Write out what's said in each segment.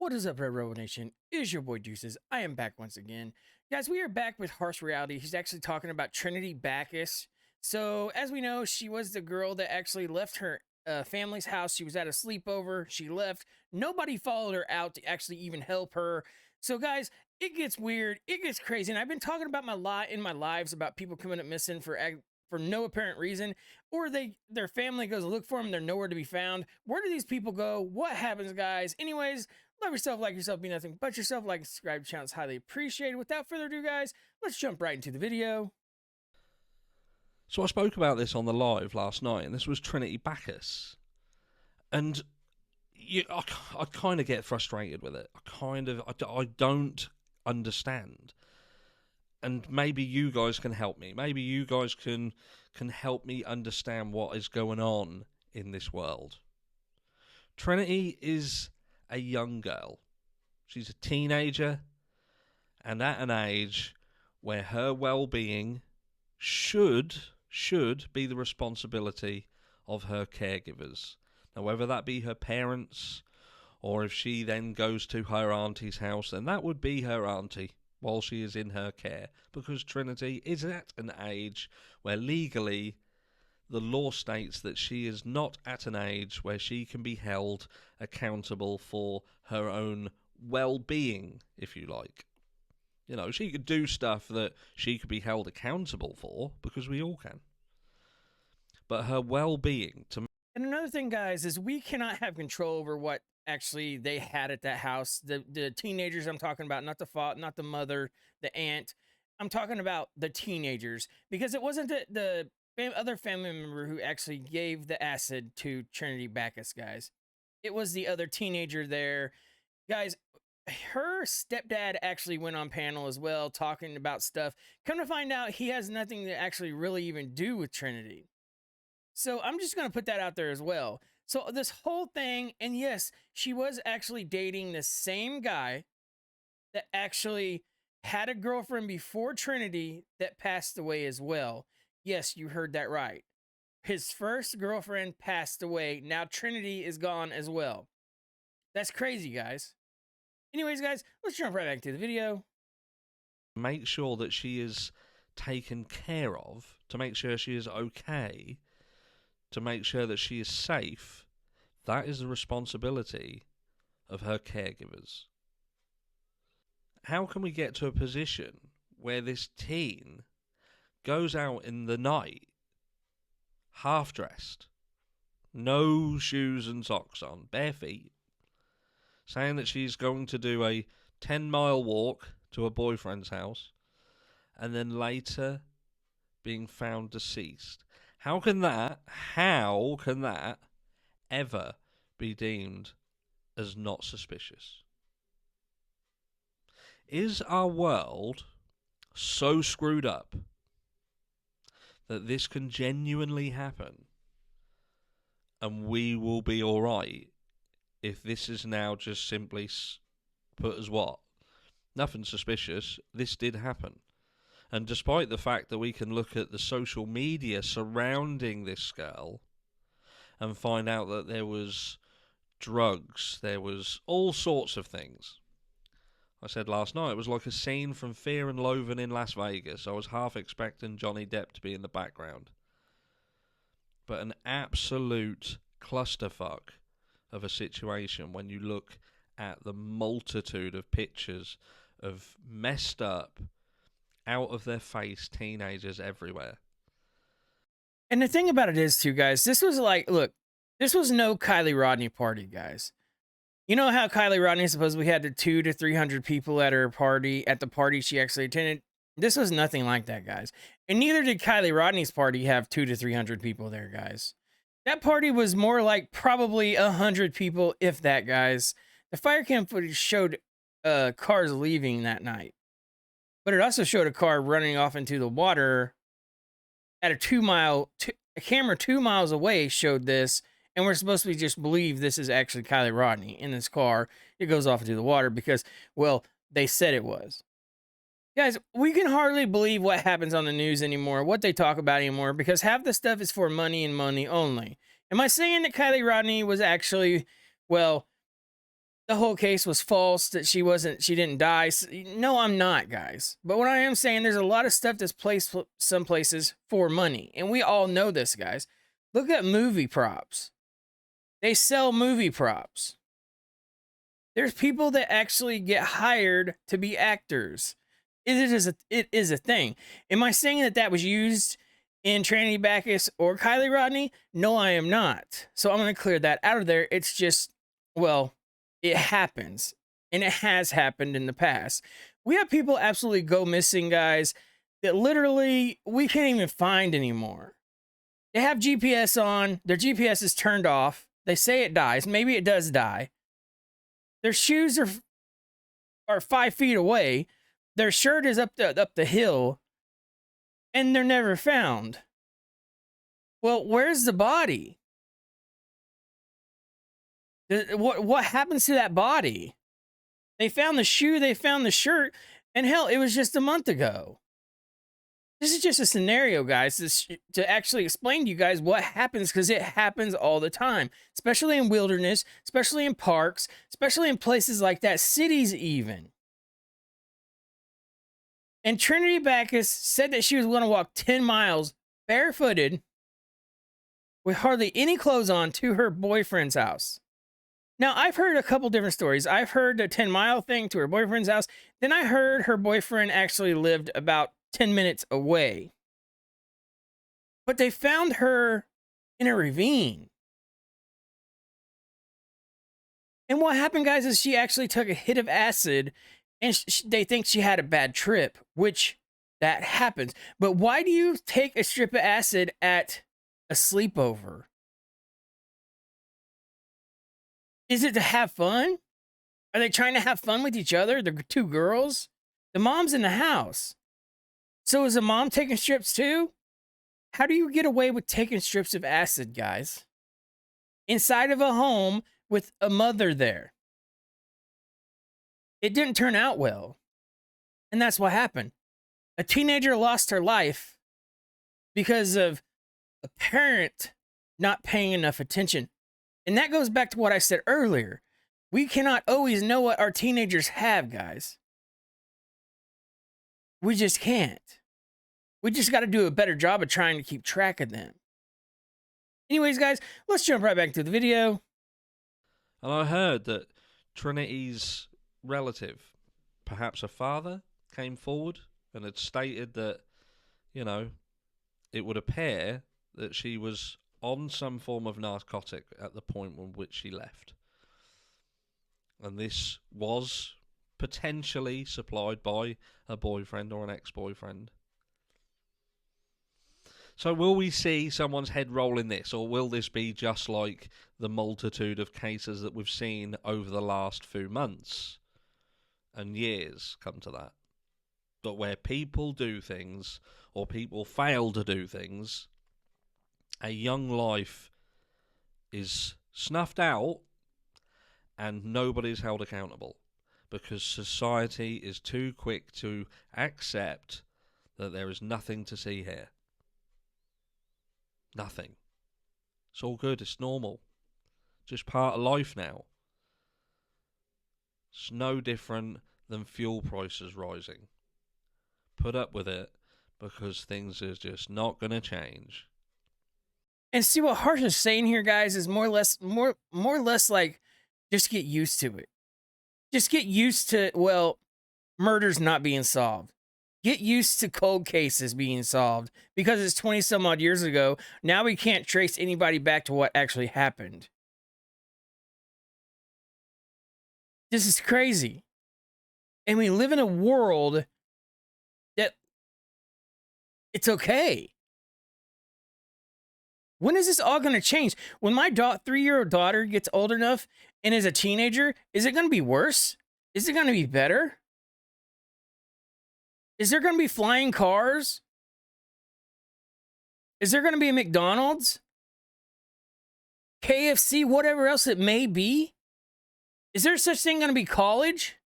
What is up, Red Rebel Nation? It is your boy Deuces. I am back once again. Guys, we are back with Harsh Reality. He's actually talking about Trinity Backus. So, as we know, she was the girl that actually left her family's house. She was at a sleepover. She left. Nobody followed her out to actually even help her. So, guys, it gets weird. It gets crazy. And I've been talking about in my lives about people coming up missing for no apparent reason, or their family goes to look for them. They're nowhere to be found. Where do these people go? What happens, guys? Anyways, love yourself, like yourself, be nothing but yourself. Like and subscribe to the channel is highly appreciated. Without further ado, guys, let's jump right into the video. So I spoke about this on the live last night, and this was Trinity Backus. And I kind of get frustrated with it. I don't understand. And maybe you guys can help me. Maybe you guys can help me understand what is going on in this world. Trinity is a young girl. She's a teenager, and at an age where her well-being should be the responsibility of her caregivers. Now, whether that be her parents, or if she then goes to her auntie's house, then that would be her auntie while she is in her care, because Trinity is at an age where legally the law states that she is not at an age where she can be held accountable for her own well-being, if you like. You know, she could do stuff that she could be held accountable for, because we all can. But her well-being, And another thing, guys, is we cannot have control over what actually they had at that house. The teenagers I'm talking about, not the father, not the mother, the aunt. I'm talking about the teenagers, because it wasn't the other family member who actually gave the acid to Trinity Backus, guys. It was the other teenager there, guys. Her stepdad actually went on panel as well, talking about stuff. Come to find out, he has nothing to actually really even do with Trinity. So I'm just going to put that out there as well. So this whole thing, and yes, she was actually dating the same guy that actually had a girlfriend before Trinity that passed away as well. Yes, you heard that right. His first girlfriend passed away. Now Trinity is gone as well. That's crazy, guys. Anyways, guys, let's jump right back to the video. make sure that she is taken care of, to make sure she is okay, to make sure that she is safe, that is the responsibility of her caregivers. How can we get to a position where this teen goes out in the night, half-dressed, no shoes and socks on, bare feet, saying that she's going to do a 10-mile walk to her boyfriend's house, and then later being found deceased? How can that ever be deemed as not suspicious? Is our world so screwed up that this can genuinely happen, and we will be alright if this is now just simply put as what? Nothing suspicious. This did happen. And despite the fact that we can look at the social media surrounding this girl and find out that there was drugs, there was all sorts of things. I said last night, it was like a scene from Fear and Loathing in Las Vegas. I was half expecting Johnny Depp to be in the background. But an absolute clusterfuck of a situation when you look at the multitude of pictures of messed up, out of their face teenagers everywhere. And the thing about it is, too, guys, this was like, look, this was no Kylie Rodney party, guys. You know how Kylie Rodney supposedly had the 200 to 300 people at her party, at the party she actually attended? This was nothing like that, guys. And neither did Kylie Rodney's party have 200 to 300 people there, guys. That party was more like probably 100 people, if that, guys. The fire cam footage showed cars leaving that night. But it also showed a car running off into the water at a camera 2 miles away showed this. And we're supposed to just believe this is actually Kylie Rodney in this car. It goes off into the water because, well, they said it was. Guys, we can hardly believe what happens on the news anymore, what they talk about anymore, because half the stuff is for money and money only. Am I saying that Kylie Rodney was actually, well, the whole case was false, that she didn't die. No, I'm not, guys. But what I am saying, there's a lot of stuff that's placed some places for money. And we all know this, guys. Look at movie props. They sell movie props. There's people that actually get hired to be actors. It is a thing. Am I saying that that was used in Trinity Backus or Kylie Rodney? No, I am not. So I'm going to clear that out of there. It's just, well, it happens, and it has happened in the past. We have people absolutely go missing, guys, that literally we can't even find anymore. They have GPS on, their GPS is turned off. They say it dies. Maybe it does die. Their shoes are 5 feet away. Their shirt is up the hill, and they're never found. Well, where's the body? What happens to that body? They found the shoe, they found the shirt, and hell, it was just a month ago. This is just a scenario, guys, to actually explain to you guys what happens, because it happens all the time, especially in wilderness, especially in parks, especially in places like that, cities even. And Trinity Backus said that she was going to walk 10 miles barefooted with hardly any clothes on to her boyfriend's house. Now, I've heard a couple different stories. I've heard the 10-mile thing to her boyfriend's house. Then I heard her boyfriend actually lived about 10 minutes away. But they found her in a ravine. And what happened, guys, is she actually took a hit of acid, and they think she had a bad trip, which that happens. But why do you take a strip of acid at a sleepover? Is it to have fun? Are they trying to have fun with each other? The two girls? The mom's in the house. So is the mom taking strips too? How do you get away with taking strips of acid, guys? Inside of a home with a mother there. It didn't turn out well. And that's what happened. A teenager lost her life because of a parent not paying enough attention. And that goes back to what I said earlier. We cannot always know what our teenagers have, guys. We just can't. We just got to do a better job of trying to keep track of them. Anyways, guys, let's jump right back to the video. And I heard that Trinity's relative, perhaps a father, came forward and had stated that, you know, it would appear that she was on some form of narcotic at the point in which she left. And this was potentially supplied by a boyfriend or an ex-boyfriend. So will we see someone's head roll in this, or will this be just like the multitude of cases that we've seen over the last few months and years come to that? But where people do things, or people fail to do things, a young life is snuffed out and nobody's held accountable because society is too quick to accept that there is nothing to see here. Nothing. It's all good. It's normal. Just part of life now. It's no different than fuel prices rising. Put up with it because things are just not going to change. And see what Harsh is saying here, guys, is more or less like, just get used to it. Just get used to, well, murders not being solved. Get used to cold cases being solved because it's 20 some odd years ago. Now we can't trace anybody back to what actually happened. This is crazy. And we live in a world that it's okay. When is this all going to change? When my 3-year-old daughter gets old enough and is a teenager, is it going to be worse? Is it going to be better? Is there going to be flying cars? Is there going to be a McDonald's? KFC, whatever else it may be? Is there such thing going to be college?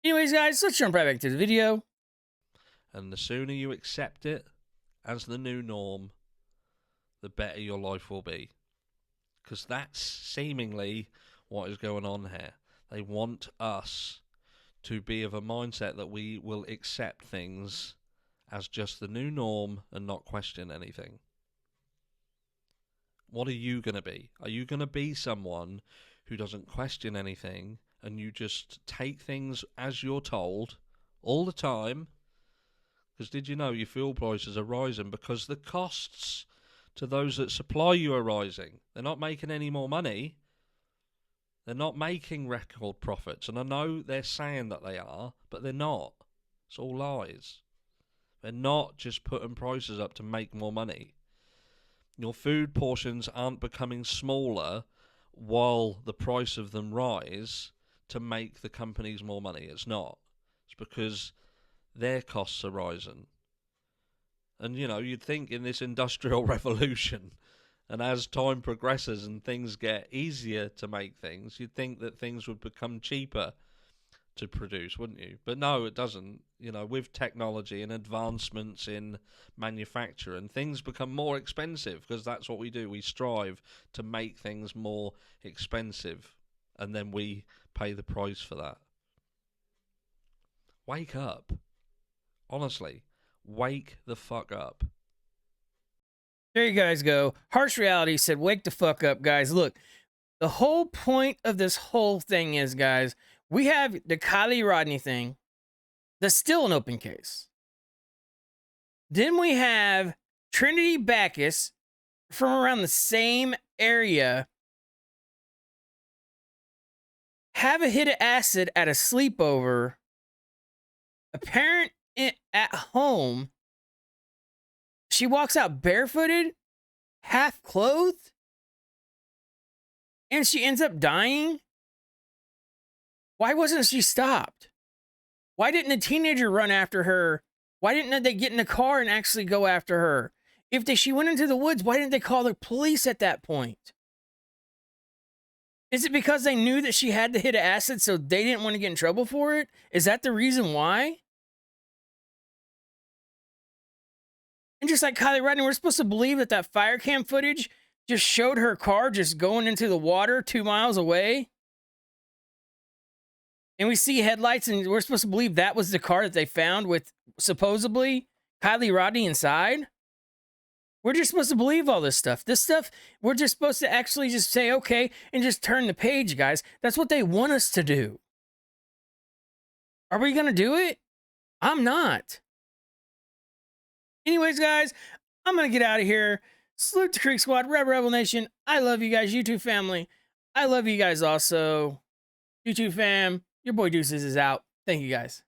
Anyways, guys, let's jump right back to the video. And the sooner you accept it as the new norm, the better your life will be. because that's seemingly what is going on here. They want us to be of a mindset that we will accept things as just the new norm and not question anything. What are you going to be? Are you going to be someone who doesn't question anything and you just take things as you're told all the time? Because did you know your fuel prices are rising because the costs to those that supply you are rising? They're not making any more money. They're not making record profits. And I know they're saying that they are, but they're not. It's all lies. They're not just putting prices up to make more money. Your food portions aren't becoming smaller while the price of them rise to make the companies more money. It's not. It's because their costs are rising. And, you know, you'd think in this industrial revolution, and as time progresses and things get easier to make things, you'd think that things would become cheaper to produce, wouldn't you? But no, it doesn't. You know, with technology and advancements in manufacturing, things become more expensive because that's what we do. We strive to make things more expensive, and then we pay the price for that. Wake up. Honestly, wake the fuck up. There you guys go. Harsh Reality said, wake the fuck up, guys. Look, the whole point of this whole thing is, guys, we have the Kylie Rodney thing. That's still an open case. Then we have Trinity Backus from around the same area have a hit of acid at a sleepover. A parent at home. She walks out barefooted, half clothed, and she ends up dying. Why wasn't she stopped? Why didn't a teenager run after her? Why didn't they get in the car and actually go after her? If she went into the woods, why didn't they call the police at that point? Is it because they knew that she had to hit acid, so they didn't want to get in trouble for it? Is that the reason why? And just like Kylie Rodney, we're supposed to believe that fire cam footage just showed her car just going into the water 2 miles away. And we see headlights, and we're supposed to believe that was the car that they found with supposedly Kylie Rodney inside. We're just supposed to believe all this stuff. This stuff, we're just supposed to actually just say, okay, and just turn the page, guys. That's what they want us to do. Are we going to do it? I'm not. Anyways, guys, I'm going to get out of here. Salute to Creek Squad, Rebel Nation. I love you guys, YouTube family. I love you guys also. YouTube fam, your boy Deuces is out. Thank you, guys.